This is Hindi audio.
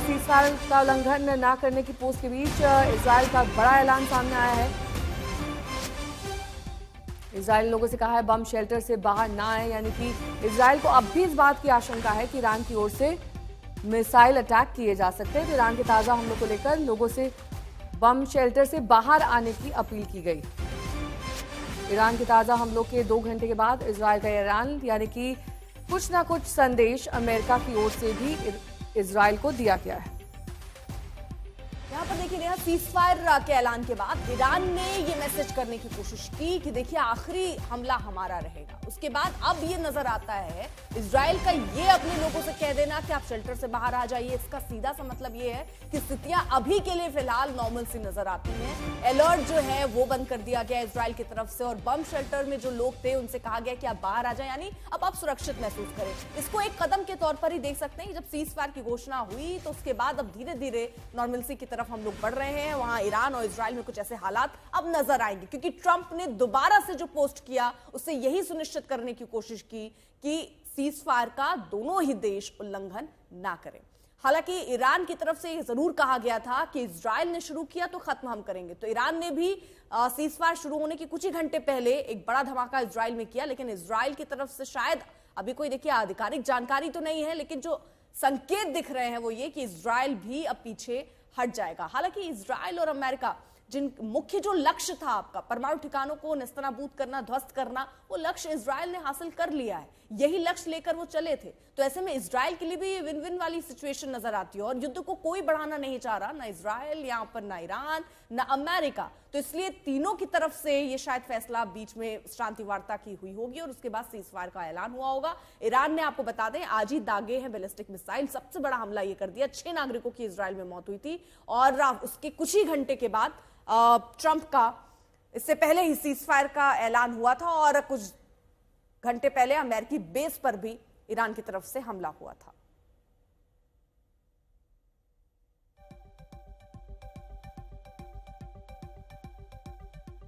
सीज़फायर का उल्लंघन न करने की पोस्ट के बीच इजराइल का बड़ा ऐलान सामने आया है। इजराइल ने लोगों से कहा है बम शेल्टर से बाहर ना आए, यानी कि इजराइल को अब भी इस बात की आशंका है कि ईरान की ओर से मिसाइल अटैक किए जा सकते हैं। तो ईरान के ताजा हमलों को लेकर लोगों से बम शेल्टर से बाहर आने की अपील की गई। ईरान के ताजा हमलों के 2 घंटे के बाद इजराइल का ऐलान, यानी कि कुछ ना कुछ संदेश अमेरिका की ओर से भी इजराइल को दिया गया है। यहाँ पर देखिए नेहा, सीज़फायर के ऐलान के बाद ईरान ने ये मैसेज करने की कोशिश की कि देखिए आखिरी हमला हमारा रहेगा। उसके बाद अब ये नजर आता है इजराइल का ये अपने लोगों से कह देना कि आप शेल्टर से बाहर आ जाइए, इसका सीधा सा मतलब ये है कि स्थितियां अभी के लिए फिलहाल नॉर्मल सी नजर आती हैं। अलर्ट जो है वो बंद कर दिया गया इजराइल की तरफ से और बम शेल्टर में जो लोग थे उनसे कहा गया कि आप बाहर आ जाए, यानी अब आप सुरक्षित महसूस करें। इसको एक कदम के तौर पर ही देख सकते हैं। जब सीज़फायर की घोषणा हुई तो उसके बाद अब धीरे धीरे नॉर्मलसी की तरफ हम लोग बढ़ रहे हैं। वहां ईरान और इजराइल में कुछ ऐसे हालात अब नजर आएंगे, क्योंकि ट्रंप ने दोबारा से जो पोस्ट किया उससे यही सुनिश्चित करने की कोशिश की कि सीज़फायर का दोनों ही देश उल्लंघन ना करें। हालांकि ईरान की तरफ से यह जरूर कहा गया था कि इजराइल ने शुरू किया तो खत्म हम करेंगे। तो ईरान ने भी सीज़फायर शुरू होने के कुछ ही घंटे पहले एक बड़ा धमाका इजराइल में किया, लेकिन इजराइल की तरफ से शायद अभी कोई देखिए आधिकारिक जानकारी तो नहीं है, लेकिन जो संकेत दिख रहे हैं वो ये कि इजराइल भी अब पीछे हट जाएगा। हालांकि इजराइल और अमेरिका जिन मुख्य जो लक्ष्य था आपका परमाणु ठिकानों को नेस्तनाबूद करना, ध्वस्त करना, वो लक्ष्य इजराइल ने हासिल कर लिया है। यही लक्ष्य लेकर वो चले थे। तो ऐसे में इजराइल के लिए भी विन विन वाली सिचुएशन नजर आती है और युद्ध को कोई बढ़ाना नहीं चाह रहा, ना इजराइल यहाँ पर, ना ईरान, ना अमेरिका। तो इसलिए तीनों की तरफ से ये शायद फैसला बीच में शांति वार्ता की हुई होगी और उसके बाद सीज़फायर का ऐलान हुआ होगा। ईरान ने आपको बता दें आज ही दागे हैं बैलिस्टिक मिसाइल, सबसे बड़ा हमला ये कर दिया। 6 नागरिकों की इजराइल में मौत हुई थी और उसके कुछ ही घंटे के बाद ट्रंप का इससे पहले ही सीज़फायर का ऐलान हुआ था और कुछ घंटे पहले अमेरिकी बेस पर भी ईरान की तरफ से हमला हुआ था।